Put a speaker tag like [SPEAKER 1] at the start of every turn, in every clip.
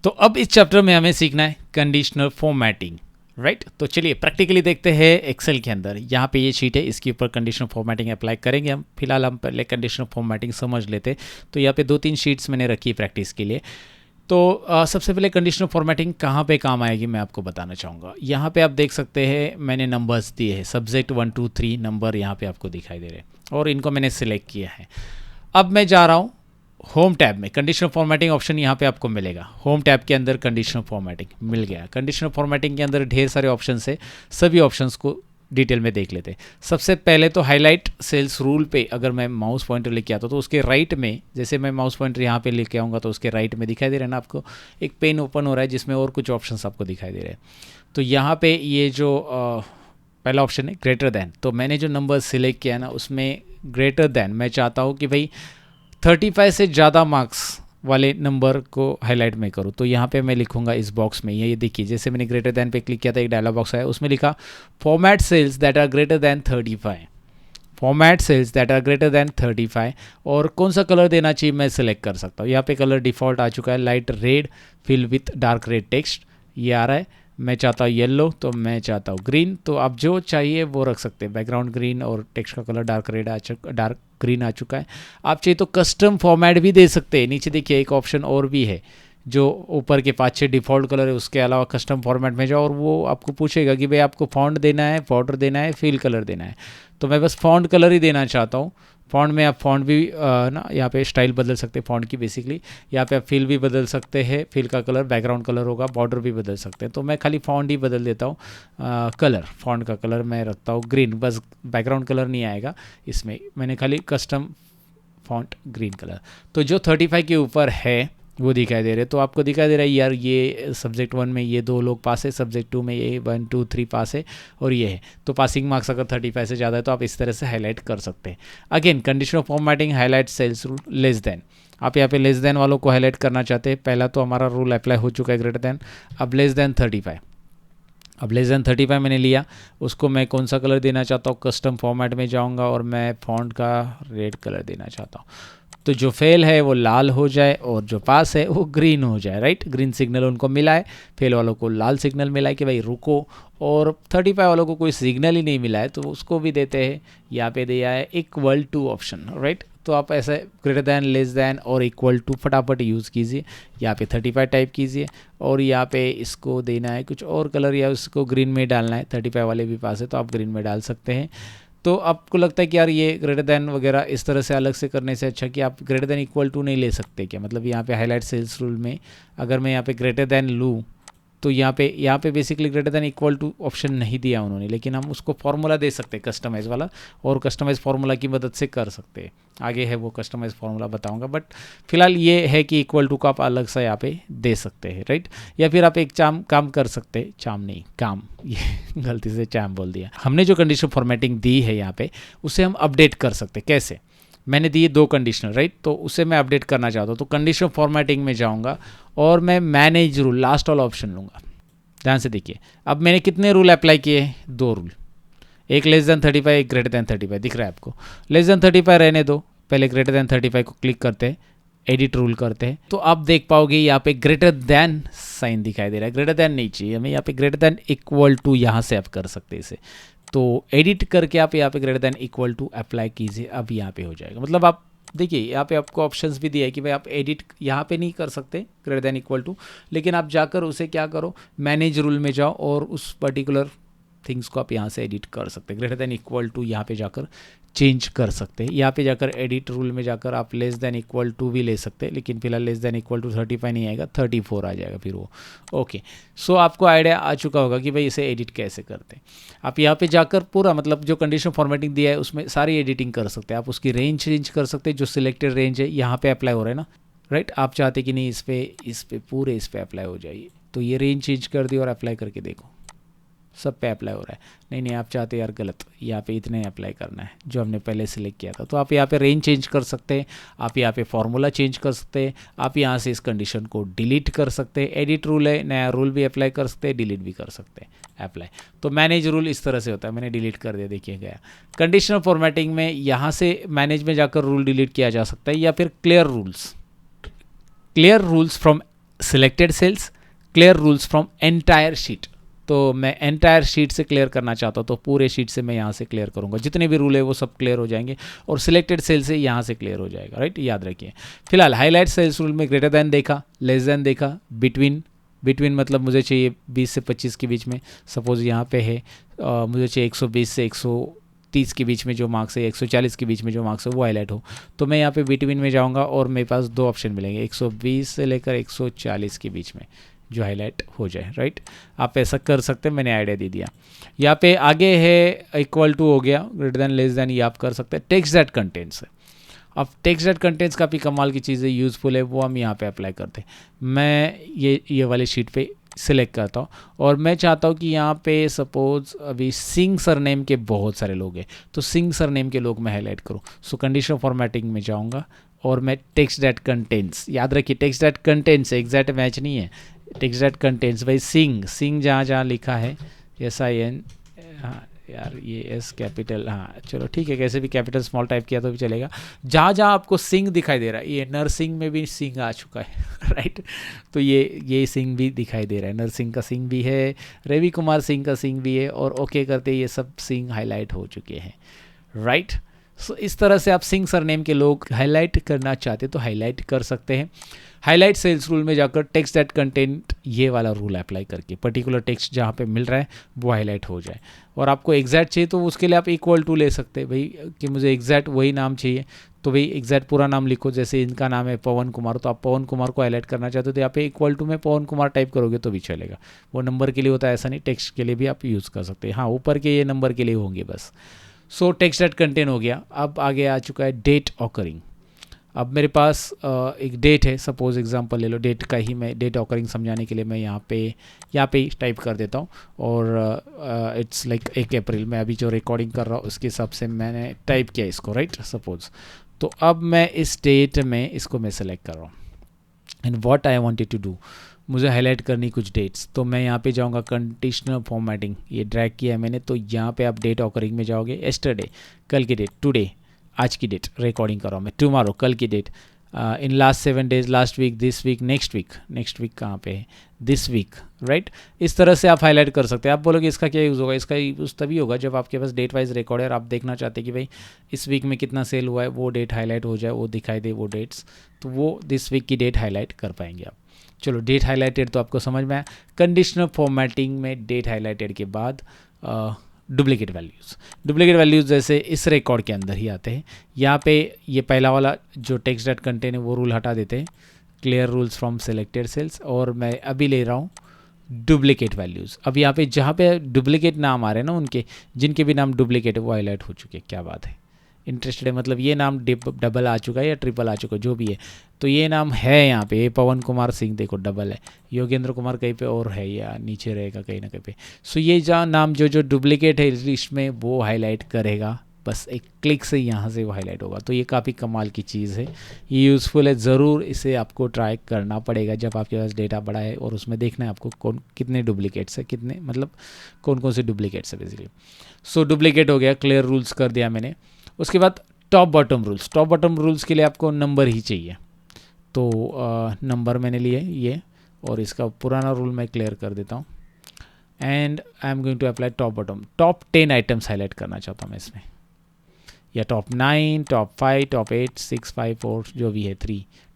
[SPEAKER 1] तो अब इस चैप्टर में हमें सीखना है कंडीशनल फॉर्मेटिंग, राइट। तो चलिए प्रैक्टिकली देखते हैं एक्सेल के अंदर। यहाँ पे ये शीट है, इसके ऊपर कंडीशनल फॉर्मेटिंग अप्लाई करेंगे हम। फिलहाल हम पहले कंडीशनल फॉर्मेटिंग समझ लेते। तो यहाँ पे 2-3 शीट्स मैंने रखी प्रैक्टिस के लिए। तो सबसे पहले कंडीशनल फॉर्मेटिंग कहाँ पे काम आएगी मैं आपको बताना चाहूँगा। यहाँ पे आप देख सकते हैं मैंने नंबर्स दिए हैं, सब्जेक्ट 1 2 3 नंबर यहाँ पे आपको दिखाई दे रहे हैं और इनको मैंने सिलेक्ट किया है। अब मैं जा रहा हूँ होम टैब में। कंडीशनल फॉर्मेटिंग ऑप्शन यहाँ पे आपको मिलेगा। होम टैब के अंदर कंडीशनल फॉर्मेटिंग मिल गया। कंडीशनल फॉर्मेटिंग के अंदर ढेर सारे ऑप्शंस है, सभी ऑप्शंस को डिटेल में देख लेते हैं। सबसे पहले तो हाईलाइट सेल्स रूल पे अगर मैं माउस पॉइंटर लेके आता तो उसके राइट में, जैसे मैं माउस पॉइंटर यहाँ पे लेके आऊँगा तो उसके राइट में दिखाई दे रहा है ना आपको, एक पेन ओपन हो रहा है जिसमें और कुछ ऑप्शंस आपको दिखाई दे रहे हैं। तो यहाँ पे ये जो पहला ऑप्शन है ग्रेटर दैन, तो मैंने जो नंबर सिलेक्ट किया ना उसमें ग्रेटर दैन मैं चाहता हूँ कि भाई 35 से ज़्यादा मार्क्स वाले नंबर को हाईलाइट में करूँ। तो यहाँ पे मैं लिखूंगा इस बॉक्स में, ये देखिए जैसे मैंने ग्रेटर दैन पे क्लिक किया था एक डायलॉग बॉक्स आया, उसमें लिखा format cells that are greater than 35, format cells that are greater than 35। और कौन सा कलर देना चाहिए मैं सिलेक्ट कर सकता हूँ। यहाँ पे कलर डिफ़ॉल्ट आ चुका है, light red fill with dark red text ये आ रहा है। मैं चाहता हूँ येलो, तो मैं चाहता हूँ ग्रीन। तो आप जो चाहिए वो रख सकते हैं, बैकग्राउंड ग्रीन और टेक्स्ट का colour dark red dark green आ चुका है। आप चाहिए तो कस्टम फॉर्मेट भी दे सकते हैं। नीचे देखिए एक ऑप्शन और भी है, जो ऊपर के 5-6 डिफ़ॉल्ट कलर है उसके अलावा कस्टम फॉर्मेट में जाओ और वो आपको पूछेगा कि भाई आपको फॉन्ट देना है, बॉर्डर देना है, फिल कलर देना है। तो मैं बस फॉन्ट कलर ही देना चाहता हूँ। फॉन्ट में आप फॉन्ट भी ना यहाँ पे स्टाइल बदल सकते हैं फॉन्ट की बेसिकली। यहाँ पे आप फिल भी बदल सकते हैं, फिल का कलर बैकग्राउंड कलर होगा, बॉर्डर भी बदल सकते हैं। तो मैं खाली फॉन्ट ही बदल देता हूँ। कलर फॉन्ट का कलर मैं रखता हूँ ग्रीन, बस बैकग्राउंड कलर नहीं आएगा इसमें, मैंने खाली कस्टम फॉन्ट ग्रीन कलर। तो जो 35 के ऊपर है वो दिखाई दे रहे। तो आपको दिखाई दे रहा है यार ये सब्जेक्ट 1 में ये 2 लोग पास है, सब्जेक्ट 2 में ये 1 2 3 पास है और ये है। तो पासिंग मार्क्स अगर 35 से ज़्यादा है तो आप इस तरह से हाईलाइट कर सकते हैं। Again condition of formatting highlight cells rule less than, आप यहाँ पे लेस देन वालों को हाईलाइट करना चाहते हैं। पहला तो हमारा रूल अप्लाई हो चुका है ग्रेटर देन, अब लेस देन 35। अब लेस देन 35 मैंने लिया, उसको मैं कौन सा कलर देना चाहता हूँ, कस्टम फॉर्मेट में जाऊँगा और मैं फॉन्ट का रेड कलर देना चाहता हूँ। तो जो फेल है वो लाल हो जाए और जो पास है वो ग्रीन हो जाए, राइट। ग्रीन सिग्नल उनको मिला है, फेल वालों को लाल सिग्नल मिला है कि भाई रुको। और 35 वालों को कोई सिग्नल ही नहीं मिला है तो उसको भी देते हैं, यहाँ पे दिया है इक्वल टू ऑप्शन, राइट। तो आप ऐसे ग्रेटर दैन, लेस दैन और इक्वल टू फटाफट यूज़ कीजिए। यहाँ पे 35 टाइप कीजिए और यहाँ पे इसको देना है कुछ और कलर या उसको ग्रीन में डालना है। 35 वाले भी पास है तो आप ग्रीन में डाल सकते हैं। तो आपको लगता है कि यार ये ग्रेटर दैन वगैरह इस तरह से अलग से करने से अच्छा कि आप ग्रेटर दैन इक्वल टू नहीं ले सकते क्या, मतलब यहाँ पे हाईलाइट सेल्स रूल में अगर मैं यहाँ पे ग्रेटर दैन लूँ तो यहाँ पे basically greater than equal to option नहीं दिया उन्होंने, लेकिन हम उसको फॉर्मूला दे सकते हैं कस्टमाइज़ वाला और कस्टमाइज़ फार्मूला की मदद से कर सकते हैं। आगे है वो कस्टमाइज़ फार्मूला बताऊंगा, बट फिलहाल ये है कि इक्वल टू का आप अलग सा यहाँ पे दे सकते हैं, राइट। या फिर आप एक काम कर सकते हैं, ये गलती से चाम बोल दिया। हमने जो कंडीशन फॉर्मेटिंग दी है यहाँ पे उसे हम अपडेट कर सकते हैं। कैसे, मैंने दिए 2 कंडीशनल, राइट। तो उसे मैं अपडेट करना चाहता हूँ तो कंडीशन फॉर्मेटिंग में जाऊँगा और मैं मैनेज रूल लास्ट वाला ऑप्शन लूँगा। ध्यान से देखिए, अब मैंने कितने रूल अप्लाई किए, 2 रूल, एक लेस देन 35, एक ग्रेटर देन 35। दिख रहा है आपको, लेस देन 35 रहने दो, पहले ग्रेटर देन 35 को क्लिक करते हैं, एडिट रूल करते हैं तो आप देख पाओगे यहाँ पे ग्रेटर देन साइन दिखाई दे रहा है। ग्रेटर देन नहीं चाहिए हमें, यहाँ पे ग्रेटर देन इक्वल टू यहाँ से आप कर सकते हैं इसे। तो एडिट करके आप यहाँ पे greater than equal to apply कीजिए, अब यहाँ पे हो जाएगा। मतलब आप देखिए यहाँ पे आपको ऑप्शंस भी दिया है कि भाई आप एडिट यहाँ पे नहीं कर सकते ग्रेटर देन इक्वल टू, लेकिन आप जाकर उसे क्या करो, मैनेज रूल में जाओ और उस पर्टिकुलर थिंग्स को आप यहाँ से एडिट कर सकते हैं। ग्रेटर देन इक्वल टू यहाँ पे जाकर चेंज कर सकते हैं। यहाँ पे जाकर एडिट रूल में जाकर आप लेस देन इक्वल टू भी ले सकते हैं, लेकिन फिलहाल लेस देन इक्वल टू 35 नहीं आएगा, 34 आ जाएगा फिर वो। ओके, सो आपको आइडिया आ चुका होगा कि भाई इसे एडिट कैसे करते हैं। आप यहाँ पे जाकर पूरा मतलब जो कंडीशन फॉर्मेटिंग दिया है उसमें सारी एडिटिंग कर सकते हैं। आप उसकी रेंज चेंज कर सकते हैं, जो सिलेक्टेड रेंज है यहाँ पे अप्लाई हो रहा है ना, राइट। आप चाहते कि नहीं इस पे पूरे इस पे अप्लाई हो जाइए, तो ये रेंज चेंज कर दी और अप्लाई करके देखो सब पे अप्लाई हो रहा है। नहीं आप चाहते यार गलत, यहाँ पे इतने अप्लाई करना है जो हमने पहले सिलेक्ट किया था, तो आप यहाँ पे रेंज चेंज कर सकते हैं, आप यहाँ पे फॉर्मूला चेंज कर सकते हैं, आप यहाँ से इस कंडीशन को डिलीट कर सकते हैं। एडिट रूल है, नया रूल भी अप्लाई कर सकते हैं, डिलीट भी कर सकते हैं अप्लाई। तो मैनेज रूल इस तरह से होता है, मैंने डिलीट कर दिया, देखिए गया। कंडीशनल फॉर्मेटिंग में यहाँ से मैनेज में जाकर रूल डिलीट किया जा सकता है, या फिर clear rules from selected cells, clear rules from entire sheet. तो मैं एंटायर शीट से क्लियर करना चाहता हूँ तो पूरे शीट से मैं यहाँ से क्लियर करूँगा, जितने भी रूल है वो सब क्लियर हो जाएंगे और सिलेक्टेड सेल से यहाँ से क्लियर हो जाएगा, राइट, याद रखिए। फिलहाल हाईलाइट सेल्स रूल में ग्रेटर दैन देखा, लेस दैन देखा, बिटवीन मतलब मुझे चाहिए 20 से 25 के बीच में, सपोज यहाँ पे है मुझे चाहिए 120 से 130 के बीच में जो मार्क्स है, 140 के बीच में जो मार्क्स है वो हाईलाइट हो, तो मैं यहाँ पे बिटवीन में जाऊँगा और मेरे पास दो ऑप्शन मिलेंगे, 120 से लेकर 140 के बीच में जो हाईलाइट हो जाए, राइट। आप ऐसा कर सकते हैं, मैंने आइडिया दे दिया। यहाँ पे आगे है इक्वल टू हो गया, ग्रेटर दैन लेस दैन ये आप कर सकते हैं। टेक्स्ट दैट कंटेंट्स है, अब टेक्स्ट दैट कंटेंट्स काफ़ी कमाल की चीज़ है, यूज़फुल है, वो हम यहाँ पे अप्लाई करते हैं। मैं ये वाले शीट पे सिलेक्ट करता हूँ और मैं चाहता हूँ कि यहाँ पे सपोज अभी सिंह सरनेम के बहुत सारे लोग हैं, तो सिंह सरनेम के लोग मैं हाईलाइट करूँ। सो कंडीशनल फॉर्मेटिंग में जाऊँगा और मैं टेक्स्ट दैट कंटेंट्स, याद रखिए text that contents exact match नहीं है, टेक्स्ट दैट कंटेंट्स भाई सिंह जहाँ जहाँ लिखा है SIN, हाँ यार ये S कैपिटल, हाँ चलो ठीक है, कैसे भी कैपिटल स्मॉल टाइप किया तो भी चलेगा। जहाँ जहाँ आपको सिंह दिखाई दे रहा है, ये नरसिंह में भी सिंह आ चुका है राइट, तो ये सिंह भी दिखाई दे रहा है, नरसिंह का सिंह भी है, रवि कुमार सिंह का सिंह भी है, और ओके करते ये सब सिंह हाईलाइट हो चुके हैं, राइट। सो इस तरह से आप सिंह सरनेम के लोग हाईलाइट करना चाहते तो हाईलाइट कर सकते हैं। हाईलाइट सेल्स रूल में जाकर टेक्स्ट दैट कंटेंट ये वाला रूल अप्लाई करके पर्टिकुलर टेक्स्ट जहाँ पे मिल रहा है वो हाईलाइट हो जाए। और आपको एग्जैक्ट चाहिए तो उसके लिए आप इक्वल टू ले सकते हैं भाई, कि मुझे एग्जैक्ट वही नाम चाहिए तो भाई एग्जैक्ट पूरा नाम लिखो, जैसे इनका नाम है पवन कुमार, तो आप पवन कुमार को हाईलाइट करना चाहते हो तो यहाँ पे इक्वल टू में पवन कुमार टाइप करोगे तो भी चलेगा। वो नंबर के लिए होता है, ऐसा नहीं, टेक्स्ट के लिए भी आप यूज़ कर सकते हैं। हाँ, ऊपर के ये नंबर के लिए होंगे बस। सो टेक्स्ट दैट कंटेंट हो गया। अब आगे आ चुका है डेट ऑकरिंग। अब मेरे पास एक डेट है, सपोज एग्जांपल ले लो, डेट का ही मैं डेट ऑकरिंग समझाने के लिए मैं यहाँ पे ही टाइप कर देता हूँ और इट्स लाइक 1 अप्रैल। मैं अभी जो रिकॉर्डिंग कर रहा हूँ उसके हिसाब से मैंने टाइप किया इसको, राइट, सपोज। तो अब मैं इस डेट में इसको मैं सेलेक्ट कर रहा हूँ and what I wanted to do, मुझे हाईलाइट करनी कुछ डेट्स, तो मैं यहाँ पे जाऊँगा कंडीशनल फॉर्मेटिंग, ये ड्रैग किया है मैंने, तो यहाँ पे आप डेट ऑकरिंग में जाओगे, यस्टरडे कल की डेट, टुडे आज की डेट रिकॉर्डिंग कर रहा हूँ मैं, टुमारो कल की date, in last 7 days, last week, this week, next week कहाँ पे है, दिस वीक, राइट। इस तरह से आप हाईलाइट कर सकते हैं। आप बोलोगे इसका क्या यूज़ होगा, इसका यूज़ तभी होगा जब आपके पास डेट वाइज रिकॉर्ड है और आप देखना चाहते हैं कि भाई इस वीक में कितना सेल हुआ है, वो डेट हाईलाइट हो जाए, वो दिखाई दे वो डेट्स, तो वो दिस वीक की डेट हाईलाइट कर पाएंगे आप। चलो डेट हाईलाइटेड तो आपको समझ में आया। कंडीशनल फॉर्मेटिंग में डेट हाईलाइटेड के बाद डुप्लीकेट वैल्यूज़ जैसे इस रिकॉर्ड के अंदर ही आते हैं। यहाँ पे ये पहला वाला जो टेक्स्ट दैट कंटेंट है वो रूल हटा देते हैं, clear rules from selected cells, और मैं अभी ले रहा हूँ डुप्लीकेट वैल्यूज़। अब यहाँ पे जहाँ पे डुप्लीकेट नाम आ रहे हैं ना उनके, जिनके भी नाम डुप्लीकेट है वो हाईलाइट हो चुके हैं। क्या बात है, इंटरेस्टेड है, मतलब ये नाम डबल आ चुका है या ट्रिपल आ चुका है जो भी है, तो ये नाम है यहाँ पे, ये पवन कुमार सिंह देखो डबल है, योगेंद्र कुमार कहीं पे और है या नीचे रहेगा कहीं ना कहीं पे। सो ये जहाँ नाम जो डुप्लीकेट है लिस्ट में वो हाईलाइट करेगा, बस एक क्लिक से यहाँ से वो हाईलाइट होगा। तो ये काफ़ी कमाल की चीज़ है, ये यूज़फुल है, ज़रूर इसे आपको ट्राई करना पड़ेगा जब आपके पास डेटा बड़ा है और उसमें देखना है आपको कितने डुप्लीकेट्स है, कितने मतलब कौन से डुप्लीकेट्स है बेसिकली। सो डुप्लीकेट हो गया, क्लियर रूल्स कर दिया मैंने। उसके बाद टॉप बॉटम रूल्स के लिए आपको नंबर ही चाहिए, तो नंबर मैंने लिए ये, और इसका पुराना रूल मैं क्लियर कर देता हूँ and I am going to apply top 10 items highlight करना चाहता हूँ मैं इसमें, या टॉप 9, टॉप 5, टॉप 8, 6, 5, 4 जो भी है,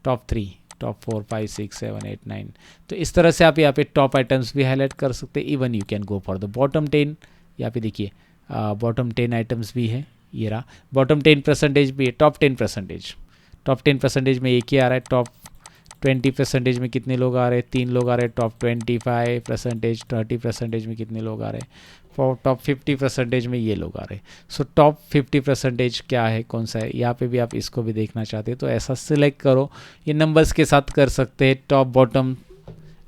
[SPEAKER 1] टॉप 4, 5, 6, 7, 8, 9। तो इस तरह से आप यहाँ पे टॉप आइटम्स भी हाईलाइट कर सकते हैं। Even you can go for the bottom 10, यहाँ पे देखिए बॉटम 10 आइटम्स भी है, ये रहा बॉटम 10% भी है, टॉप 10% में एक ही आ रहा है। टॉप 20% में कितने लोग आ रहे हैं, 3 लोग आ रहे हैं। टॉप 25%, 30% में कितने लोग आ रहे हैं, टॉप 50% में ये लोग आ रहे हैं। सो टॉप 50% क्या है, कौन सा है, यहाँ पे भी आप इसको भी देखना चाहते हैं तो ऐसा सिलेक्ट करो, ये नंबर्स के साथ कर सकते हैं, टॉप बॉटम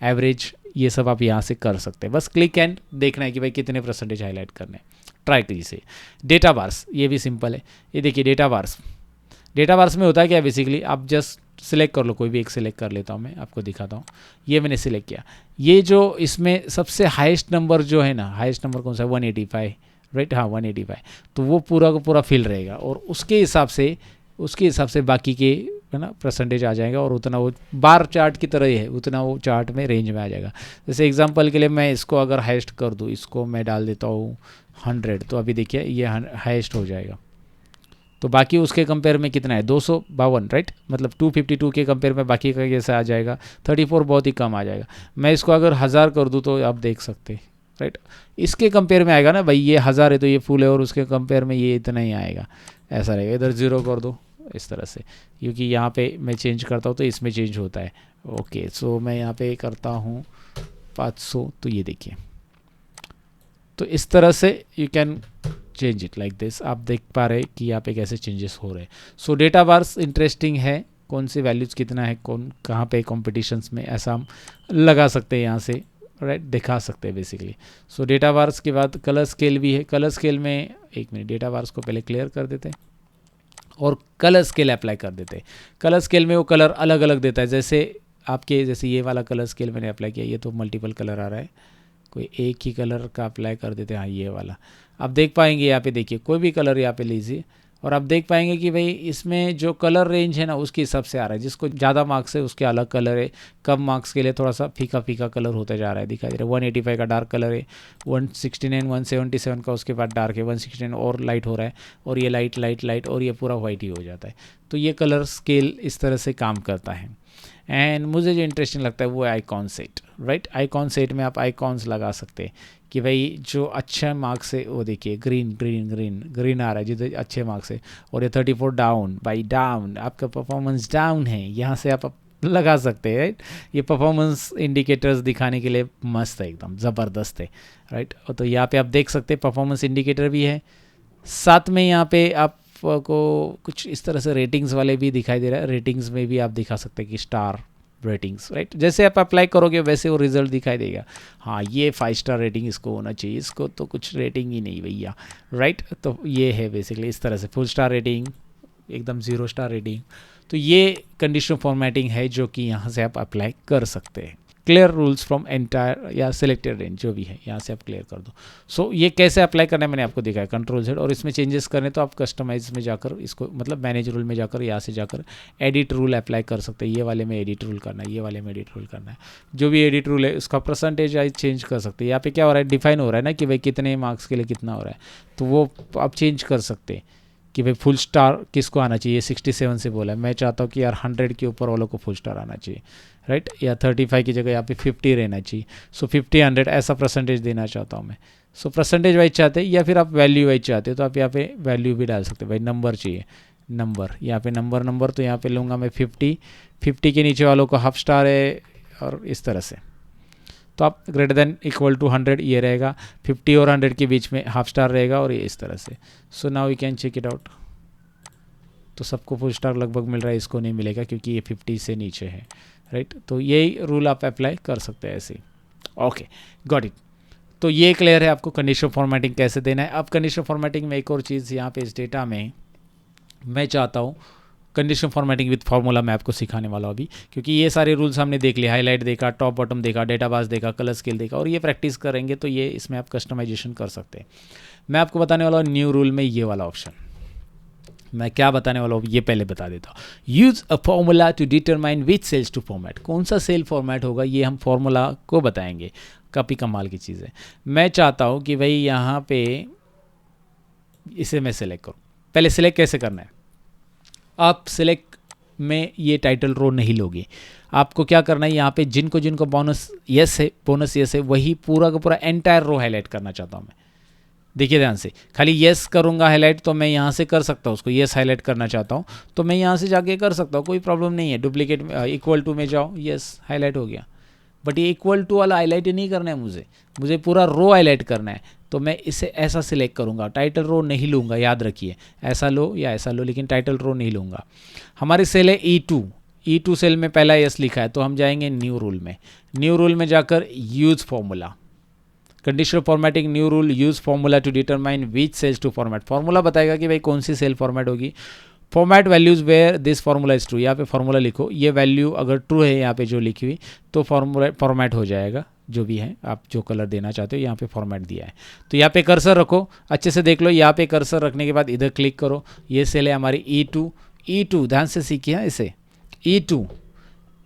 [SPEAKER 1] एवरेज ये सब आप यहाँ से कर सकते हैं। बस क्लिक एंड देखना है कि भाई कितने परसेंटेज हाईलाइट करने हैं, ट्राई कीजिए। डेटा बार्स, ये भी सिंपल है, ये देखिए डेटा बार्स में होता है क्या, बेसिकली आप जस्ट सिलेक्ट कर लो, कोई भी एक सिलेक्ट कर लेता हूँ मैं, आपको दिखाता हूँ। ये मैंने सिलेक्ट किया, ये जो इसमें सबसे हाईएस्ट नंबर जो है ना, हाईएस्ट नंबर कौन सा है, 185, राइट, हाँ 185, तो वो पूरा का पूरा फिल रहेगा और उसके हिसाब से उसके हिसाब से बाकी के है ना परसेंटेज आ जाएगा, और उतना वो बार चार्ट की तरह ही है, उतना वो चार्ट में रेंज में आ जाएगा। जैसे एग्जांपल के लिए मैं इसको अगर हाईएस्ट कर दूँ, इसको मैं डाल देता हूँ 100, तो अभी देखिए ये हाईएस्ट हो जाएगा। तो बाकी उसके कंपेयर में कितना है 252, राइट, मतलब 252 के कंपेयर में बाकी का कैसे आ जाएगा 34, बहुत ही कम आ जाएगा। मैं इसको अगर 1000 कर दूँ तो आप देख सकते हैं, राइट, इसके कंपेयर में आएगा ना भाई, ये 1000 है तो ये फुल है, और उसके कंपेयर में ये इतना ही आएगा, ऐसा रहेगा। इधर 0 कर दो इस तरह से, क्योंकि यहाँ पे मैं चेंज करता हूँ तो इसमें चेंज होता है। ओके, सो मैं यहाँ पे करता हूँ 500, तो ये देखिए, तो इस तरह से you can change it like this. आप देख पा रहे हैं कि यहाँ पे कैसे चेंजेस हो रहे हैं। सो डेटा बार्स इंटरेस्टिंग है, कौन सी वैल्यूज़ कितना है, कौन कहाँ पे कॉम्पिटिशन्स में, ऐसा हम लगा सकते हैं यहाँ से, राइट, दिखा सकते हैं बेसिकली। सो डेटा बार्स के बाद कलर स्केल भी है। कलर स्केल में एक मिनट, डेटा बार्स को पहले क्लियर कर देते हैं और कलर स्केल अप्लाई कर देते हैं। कलर स्केल में वो कलर अलग अलग देता है, जैसे आपके जैसे ये वाला कलर स्केल मैंने अप्लाई किया, ये तो मल्टीपल कलर आ रहा है, कोई एक ही कलर का अप्लाई कर देते हैं। हाँ, ये वाला आप देख पाएंगे यहाँ पे, देखिए कोई भी कलर यहाँ पे लीजिए और आप देख पाएंगे कि भाई इसमें जो कलर रेंज है ना उसके हिसाब से आ रहा है। जिसको ज़्यादा मार्क्स है उसके अलग कलर है, कम मार्क्स के लिए थोड़ा सा फीका फीका कलर होता जा रहा है, दिखाई दे रहा है। 185 का डार्क कलर है, 169 177 का उसके बाद डार्क है, 169 और लाइट हो रहा है, और ये लाइट लाइट लाइट, और ये पूरा वाइट ही हो जाता है। तो ये कलर स्केल इस तरह से काम करता है। एंड मुझे जो इंटरेस्टिंग लगता है वो है icon set, right. Icon set में आप आइकॉन्स लगा सकते हैं कि भाई जो अच्छा मार्क्स है वो देखिए ग्रीन ग्रीन ग्रीन ग्रीन आ रहा है जिधर अच्छे मार्क्स है, और ये 34 डाउन, बाई डाउन, आपका परफॉर्मेंस डाउन है, यहाँ से आप लगा सकते हैं, राइट। ये परफॉर्मेंस इंडिकेटर्स दिखाने के लिए मस्त है, एकदम ज़बरदस्त है, राइट। तो यहाँ पे आप देख सकते हैं परफॉर्मेंस इंडिकेटर भी है, साथ में यहाँ पे आप को कुछ इस तरह से रेटिंग्स वाले भी दिखाई दे रहा है। रेटिंग्स में भी आप दिखा सकते हैं कि स्टार रेटिंग्स, राइट। जैसे आप अप्लाई करोगे वैसे वो रिजल्ट दिखाई देगा। हाँ, ये 5 स्टार रेटिंग इसको होना चाहिए, इसको तो कुछ रेटिंग ही नहीं भैया, राइट। तो ये है बेसिकली इस तरह से फुल स्टार रेटिंग, एकदम 0 स्टार रेटिंग। तो ये कंडीशनल फॉर्मेटिंग है जो कि यहाँ से आप अप्लाई कर सकते हैं। क्लियर रूल्स फ्रॉम एंटायर या सिलेक्टेड रेंज जो भी है यहाँ से आप क्लियर कर दो। सो ये कैसे अप्लाई करना है मैंने आपको दिखाया, कंट्रोल Z, और इसमें चेंजेस करने तो आप कस्टमाइज में जाकर इसको मतलब मैनेज रूल में जाकर यहाँ से जाकर एडिट रूल अप्लाई कर सकते हैं। ये वाले में एडिट रूल करना है, ये वाले में एडिट रूल करना है, जो भी एडिट रूल है उसका परसेंटेज आज चेंज कर सकते हैं। यहाँ पे क्या हो रहा है, डिफाइन हो रहा है ना कि भाई कितने मार्क्स के लिए कितना हो रहा है, तो वो आप चेंज कर सकते हैं कि भाई फुल स्टार किसको आना चाहिए। 67 से बोला है, मैं चाहता हूँ कि यार 100 के ऊपर वालों को फुल स्टार आना चाहिए, राइट, या 35 की जगह यहाँ पे 50 रहना चाहिए। सो 50 100 ऐसा परसेंटेज देना चाहता हूँ मैं। सो परसेंटेज वाइज चाहते हैं या फिर आप वैल्यू वाइज चाहते हो तो आप यहाँ पे वैल्यू भी डाल सकते हैं। भाई नंबर चाहिए, नंबर, यहाँ पे नंबर तो यहाँ पे लूँगा मैं 50 के नीचे वालों को हाफ स्टार है, और इस तरह से। तो आप ग्रेटर देन इक्वल टू 100 ये रहेगा, 50 और 100 के बीच में हाफ स्टार रहेगा, और ये इस तरह से। So now we can check it out. तो सबको फुल स्टार लगभग मिल रहा है, इसको नहीं मिलेगा क्योंकि ये 50 से नीचे है, राइट। तो यही रूल आप अप्लाई कर सकते हैं ऐसे। Okay, got it. तो ये क्लियर है आपको कंडीशनल फॉर्मेटिंग कैसे देना है। अब कंडीशनल फॉर्मेटिंग में एक और चीज़ यहाँ पे इस डेटा में मैं चाहता हूँ कंडीशनल फॉर्मेटिंग विद फार्मूला मैं आपको सिखाने वाला हूँ अभी, क्योंकि ये सारे रूल्स हमने देख लिए, हाईलाइट देखा, टॉप बॉटम देखा, डेटा बास देखा, कलर स्केल देखा, और ये प्रैक्टिस करेंगे तो ये इसमें आप कस्टमाइजेशन कर सकते हैं। मैं आपको बताने वाला हूँ न्यू रूल में ये वाला ऑप्शन। मैं क्या बताने वाला हूँ ये पहले बता देता हूँ। Use a formula to determine which cells to format. कौन सा सेल फॉर्मेट होगा ये हम फॉर्मूला को बताएंगे। काफ़ी कमाल की चीज़ है। मैं चाहता हूँ कि भाई यहाँ पे इसे मैं सेलेक्ट करूँ। पहले सेलेक्ट कैसे करना है, आप सेलेक्ट में ये टाइटल रो नहीं लोगे। आपको क्या करना है, यहाँ पे जिनको जिनको बोनस यस है वही पूरा का पूरा एंटायर रो हाईलाइट करना चाहता हूँ मैं। देखिए ध्यान से, खाली येस करूँगा हाईलाइट तो मैं यहाँ से कर सकता हूँ उसको। येस हाईलाइट करना चाहता हूँ तो मैं यहाँ से जाके कर सकता हूँ, कोई प्रॉब्लम नहीं है। डुप्लीकेट इक्वल टू में जाओ, येस हाईलाइट हो गया। बट ये इक्वल टू वाला हाईलाइट नहीं करना है मुझे पूरा रो हाईलाइट करना है। तो मैं इसे ऐसा सिलेक्ट करूँगा, टाइटल रो नहीं लूँगा, याद रखिए, ऐसा लो या ऐसा लो, लेकिन टाइटल रो नहीं लूँगा। हमारी सेल है E2 सेल में पहला यस लिखा है, तो हम जाएंगे न्यू रूल में। न्यू रूल में जाकर use formula, conditional formatting new rule, use formula to determine which cells to format. Formula बताएगा कि भाई कौन सी सेल फॉर्मेट होगी। Format values where this formula is true. यहाँ पे फार्मूला लिखो, ये वैल्यू अगर ट्रू है यहाँ पे जो लिखी हुई तो फॉर्मेट हो जाएगा। जो भी है आप जो कलर देना चाहते हो यहाँ पे फॉर्मेट दिया है। तो यहाँ पे कर्सर रखो, अच्छे से देख लो। यहाँ पे कर्सर रखने के बाद इधर क्लिक करो, ये सेल है हमारी E2। E2 ध्यान से सीखिए इसे,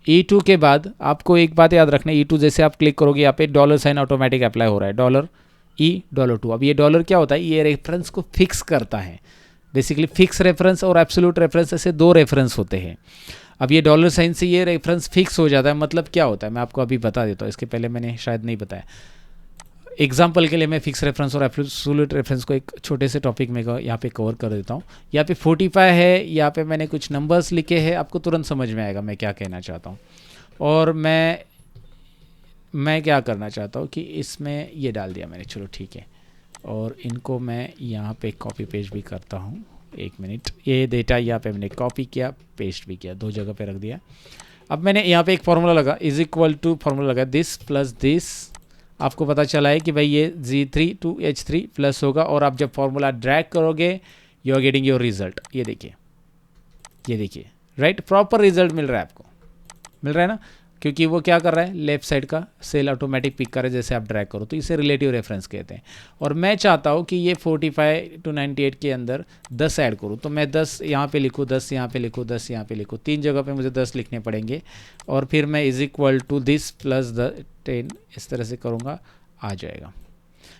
[SPEAKER 1] E2 के बाद आपको एक बात याद रखना, E2 जैसे आप क्लिक करोगे यहाँ पे डॉलर साइन ऑटोमेटिक अप्लाई हो रहा है, $E$2। अब ये डॉलर क्या होता है, ये रेफरेंस को फिक्स करता है। बेसिकली फिक्स रेफरेंस और एब्सोल्यूट रेफरेंस ऐसे दो रेफरेंस होते हैं। अब ये डॉलर साइन से ये रेफरेंस फिक्स हो जाता है, मतलब क्या होता है मैं आपको अभी बता देता हूँ, इसके पहले मैंने शायद नहीं बताया। एग्जाम्पल के लिए मैं फिक्स रेफरेंस और एब्सोल्यूट रेफरेंस को एक छोटे से टॉपिक में यहाँ पे कवर कर देता हूँ। यहाँ पे 45 है, यहाँ पे मैंने कुछ नंबर्स लिखे हैं, आपको तुरंत समझ में आएगा मैं क्या कहना चाहता हूँ। और मैं क्या करना चाहता हूँ कि इसमें ये डाल दिया मैंने, चलो ठीक है। और इनको मैं यहाँ पे कॉपी पेस्ट भी करता हूँ, एक मिनट। ये डेटा यहाँ पे मैंने कॉपी किया, पेस्ट भी किया, दो जगह पे रख दिया। अब मैंने यहाँ पे एक फार्मूला लगा, इज इक्वल टू फार्मूला लगा दिस प्लस दिस। आपको पता चला है कि भाई ये G3 to H3 प्लस होगा, और आप जब फार्मूला ड्रैग करोगे you are getting your result. ये देखिए राइट, प्रॉपर रिजल्ट मिल रहा है आपको, मिल रहा है ना, क्योंकि वो क्या कर रहा है, लेफ्ट साइड का सेल ऑटोमेटिक पिक कर रहा है जैसे आप ड्रैग करो, तो इसे रिलेटिव रेफरेंस कहते हैं। और मैं चाहता हूँ कि ये 45 to 98 के अंदर 10 ऐड करूँ, तो मैं 10 यहाँ पे लिखूँ, 10 यहाँ पे लिखूँ, 10 यहाँ पे लिखूँ, 3 जगह पे मुझे 10 लिखने पड़ेंगे। और फिर मैं is equal to this plus 10 इस तरह से करूँगा, आ जाएगा।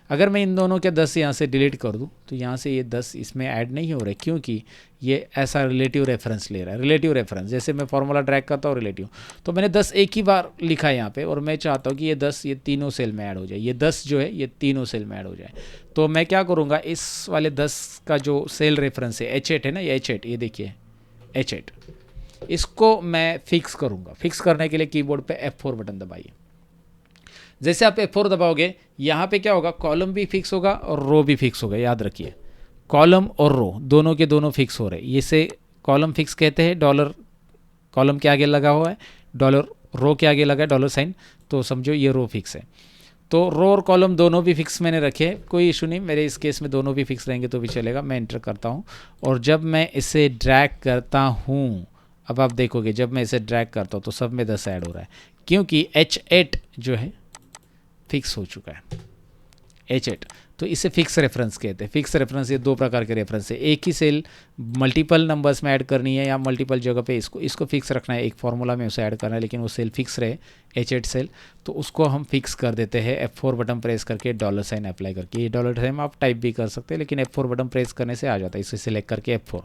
[SPEAKER 1] अगर मैं इन दोनों के 10 यहाँ से डिलीट कर दूँ तो यहाँ से ये 10 इसमें ऐड नहीं हो रहे, क्योंकि ये ऐसा रिलेटिव रेफरेंस ले रहा है। रिलेटिव रेफरेंस जैसे मैं फार्मूला ड्रैग करता हूँ रिलेटिव, तो मैंने 10 एक ही बार लिखा है यहाँ पे, और मैं चाहता हूँ कि ये 10 ये तीनों सेल में ऐड हो जाए, ये 10 जो है ये तीनों सेल में ऐड हो जाए। तो मैं क्या करूँगा, इस वाले 10 का जो सेल रेफरेंस है H8 है ना, ये H8, ये देखिए H8, इसको मैं फिक्स करूँगा। फिक्स करने के लिए कीबोर्ड पे F4 बटन दबाइए। जैसे आप F4 दबाओगे यहाँ पे क्या होगा, कॉलम भी फिक्स होगा और रो भी फिक्स होगा। याद रखिए, कॉलम और रो दोनों के दोनों फिक्स हो रहे हैं। इसे कॉलम फिक्स कहते हैं, डॉलर कॉलम के आगे लगा हुआ है, डॉलर रो के आगे लगा है डॉलर साइन, तो समझो ये रो फिक्स है। तो रो और कॉलम दोनों भी फिक्स मैंने रखे, कोई इशू नहीं, मेरे इस केस में दोनों भी फिक्स रहेंगे तो भी चलेगा। मैं एंटर करता हूँ, और जब मैं इसे ड्रैग करता हूँ, अब आप देखोगे जब मैं इसे ड्रैग करता हूँ तो सब में 10 ऐड हो रहा है, क्योंकि H8 जो है फिक्स हो चुका है। H8 तो इसे फिक्स रेफरेंस कहते हैं। फिक्स रेफरेंस ये दो प्रकार के रेफरेंस है, एक ही सेल मल्टीपल नंबर्स में ऐड करनी है या मल्टीपल जगह पे इसको फिक्स रखना है, एक फार्मूला में उसे ऐड करना है, लेकिन वो सेल फिक्स रहे H8 सेल, तो उसको हम फिक्स कर देते हैं F4 बटन प्रेस करके, डॉलर साइन अप्लाई करके। ये डॉलर साइन आप टाइप भी कर सकते हैं, लेकिन F4 बटन प्रेस करने से आ जाता है, इसे सिलेक्ट करके F4।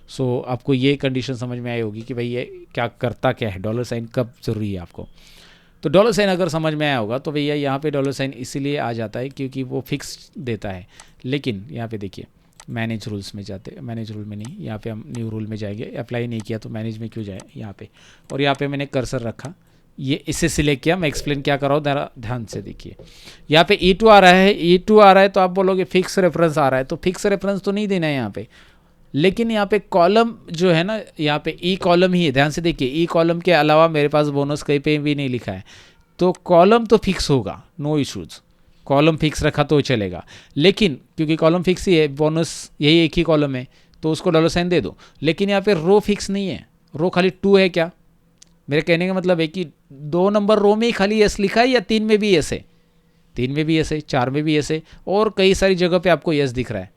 [SPEAKER 1] सो आपको ये कंडीशन समझ में आई होगी कि भाई ये क्या करता क्या है, डॉलर साइन कब ज़रूरी है आपको। तो डॉलर साइन अगर समझ में आया होगा तो भैया यहाँ पे डॉलर साइन इसीलिए आ जाता है क्योंकि वो फिक्स देता है। लेकिन यहाँ पे देखिए मैनेज रूल्स में जाते, मैनेज रूल में नहीं, यहाँ पे हम न्यू रूल में जाएंगे। अप्लाई नहीं किया तो मैनेज में क्यों जाए यहाँ पे, और यहाँ पे मैंने कर्सर रखा, ये इसे सिलेक्ट किया। मैं एक्सप्लेन क्या कर रहा हूँ जरा ध्यान से देखिए। यहाँ पे E2 आ रहा है, E2 आ रहा है तो आप बोलोगे फिक्स रेफरेंस आ रहा है, तो फिक्स रेफरेंस तो नहीं देना है यहाँ पे, लेकिन यहाँ पे कॉलम जो है ना, यहाँ पे ई कॉलम ही है। ध्यान से देखिए, ई कॉलम के अलावा मेरे पास बोनस कहीं पे भी नहीं लिखा है, तो कॉलम तो फिक्स होगा, नो इश्यूज, कॉलम फिक्स रखा तो चलेगा। लेकिन क्योंकि कॉलम फिक्स ही है, बोनस यही एक ही कॉलम है, तो उसको डॉलर साइन दे दो। लेकिन यहाँ पे रो फिक्स नहीं है, रो खाली 2 है। क्या मेरे कहने का मतलब है कि 2 नंबर रो में ही खाली यस लिखा है, या 3 में भी यस है, 3 में भी यस है, 4 में भी यस है, और कई सारी जगह पे आपको यस दिख रहा है,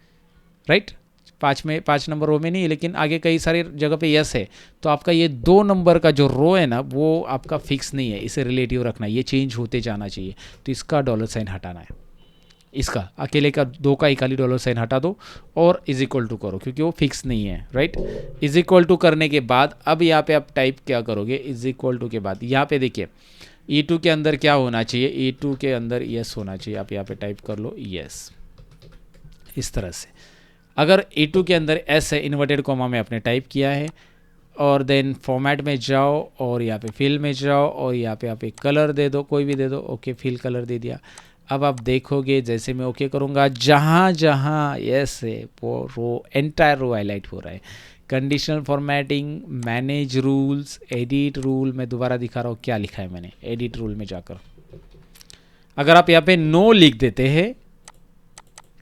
[SPEAKER 1] राइट। 5 नंबर रो में नहीं है, लेकिन आगे कई सारी जगह पे यस है, तो आपका ये 2 नंबर का जो रो है ना, वो आपका फिक्स नहीं है, इसे रिलेटिव रखना है, ये चेंज होते जाना चाहिए। तो इसका डॉलर साइन हटाना है, इसका अकेले का 2 का इकाली डॉलर साइन हटा दो और इज इक्वल टू करो, क्योंकि वो फिक्स नहीं है, राइट। इज इक्वल टू करने के बाद अब यहाँ पे आप टाइप क्या करोगे, इज इक्वल टू के बाद यहाँ पे देखिए E2 के अंदर क्या होना चाहिए, E2 के अंदर यस होना चाहिए। आप यहाँ पे टाइप कर लो यस, इस तरह से। अगर E2 के अंदर एस है, इन्वर्टेड कॉमा में आपने टाइप किया है, और देन फॉर्मेट में जाओ और यहाँ पे फिल में जाओ और यहाँ पे आप एक कलर दे दो, कोई भी दे दो, ओके फिल कलर दे दिया। अब आप देखोगे जैसे मैं ओके करूँगा, जहाँ जहाँ यस है वो रो, एंटायर रो हाईलाइट हो रहा है। Conditional formatting, manage rules, edit rule, मैं दोबारा दिखा रहा हूँ क्या लिखा है मैंने। एडिट रूल में जाकर अगर आप यहाँ पे नो लिख देते हैं,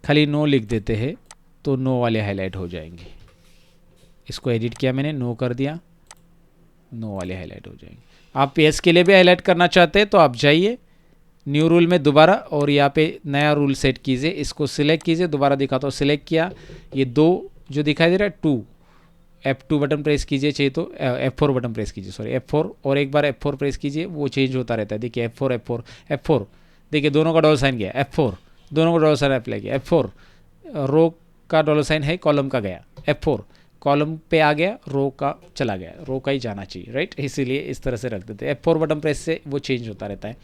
[SPEAKER 1] खाली नो लिख देते हैं, तो नो वाले हाईलाइट हो जाएंगे। इसको एडिट किया मैंने, नो कर दिया, नो वाले हाईलाइट हो जाएंगे। आप यस के लिए भी हाईलाइट करना चाहते हैं तो आप जाइए न्यू रूल में दोबारा, और यहाँ पे नया रूल सेट कीजिए, इसको सिलेक्ट कीजिए, दोबारा दिखाता हूँ, सिलेक्ट किया, ये 2 जो दिखाई दे रहा है 2, F2 बटन प्रेस कीजिए, चाहिए तो F4 बटन प्रेस कीजिए, सॉरी F4, और एक बार F4 प्रेस कीजिए, वो चेंज होता रहता है। देखिए F4 F4 F4, देखिए दोनों का डॉलर साइन गया, F4 दोनों का डॉलर साइन अप्लाई किया, F4 रो का डॉलर साइन है, कॉलम का गया, F4 कॉलम पे आ गया, रो का चला गया, रो का ही जाना चाहिए, राइट। इसीलिए इस तरह से रख देते हैं। F4 बटन प्रेस से वो चेंज होता रहता है।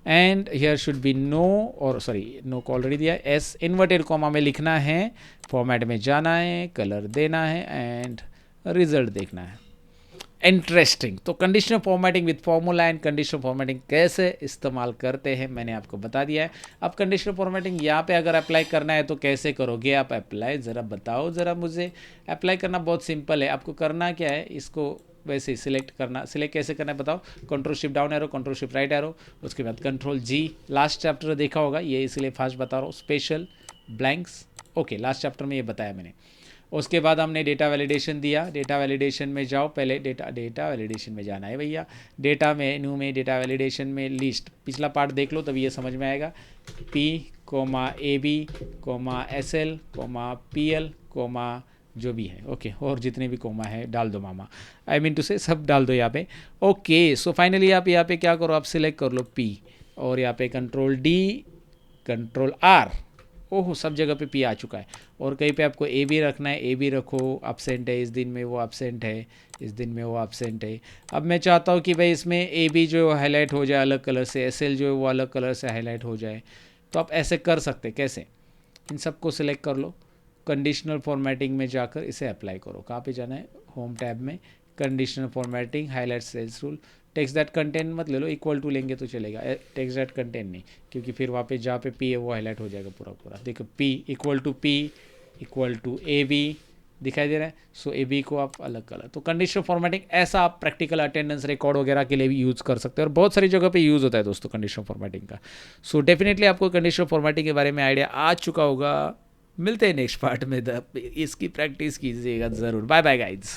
[SPEAKER 1] And here should be no, और सॉरी नो को ऑलरेडी दिया है, एस इन्वर्टेड कॉमा में लिखना है, फॉर्मेट में जाना है, कलर देना है एंड रिजल्ट देखना है। इंटरेस्टिंग। तो conditional formatting with formula and conditional formatting कैसे इस्तेमाल करते हैं मैंने आपको बता दिया है। अब कंडीशनल फॉर्मेटिंग यहाँ पे अगर अप्लाई करना है तो कैसे करोगे आप अप्लाई, ज़रा बताओ ज़रा मुझे। अप्लाई करना बहुत सिंपल है, आपको करना क्या है, इसको वैसे ही सिलेक्ट करना। सिलेक्ट कैसे करना है बताओ, control shift down arrow, control shift right arrow, उसके बाद कंट्रोल जी। लास्ट चैप्टर देखा होगा, ये इसलिए फास्ट बता रहा हूँ, special blanks, okay last chapter में ये बताया मैंने। उसके बाद हमने डेटा वैलिडेशन दिया, डेटा वैलिडेशन में जाओ, पहले डेटा वैलिडेशन में जाना है भैया। डेटा मेन्यू में डेटा वैलिडेशन में लिस्ट, पिछला पार्ट देख लो तभी ये समझ में आएगा। P, AB, SL, PL, जो भी है, ओके और जितने भी कोमा है डाल दो मामा, आई मीन टू से सब डाल दो यहाँ पे। ओके सो फाइनली आप यहाँ पे क्या करो, आप सिलेक्ट कर लो P, और यहाँ पे कंट्रोल D, कंट्रोल R, ओहो सब जगह पे P आ चुका है। और कहीं पे आपको A भी रखना है, A भी रखो, एब्सेंट है इस दिन में, वो एब्सेंट है इस दिन में, वो एब्सेंट है। अब मैं चाहता हूँ कि भाई इसमें A भी जो हाईलाइट हो जाए अलग कलर से, SL जो है वो अलग कलर से हाईलाइट हो जाए, तो आप ऐसे कर सकते। कैसे, इन सबको सिलेक्ट कर लो, कंडीशनल फॉर्मेटिंग में जाकर इसे अप्लाई करो। कहाँ पे जाना है, होम टैब में, conditional formatting, highlight cells rule, text that content मत ले लो, इक्वल टू लेंगे तो चलेगा, टेक्स्ट दैट कंटेंट नहीं, क्योंकि फिर वहाँ पे जहाँ पे P है वो हाईलाइट हो जाएगा पूरा पूरा। देखो P इक्वल टू AB दिखाई दे रहा है, सो AB को आप अलग कलर। तो कंडीशनल फॉर्मेटिंग ऐसा आप प्रैक्टिकल अटेंडेंस रिकॉर्ड वगैरह के लिए भी यूज़ कर सकते हैं, और बहुत सारी जगह पे यूज़ होता है दोस्तों कंडीशनल फॉर्मेटिंग का। सो डेफिनेटली आपको कंडीशनल फॉर्मेटिंग के बारे में आइडिया आ चुका होगा। मिलते हैं नेक्स्ट पार्ट में, इसकी प्रैक्टिस कीजिएगा ज़रूर। Bye bye guides.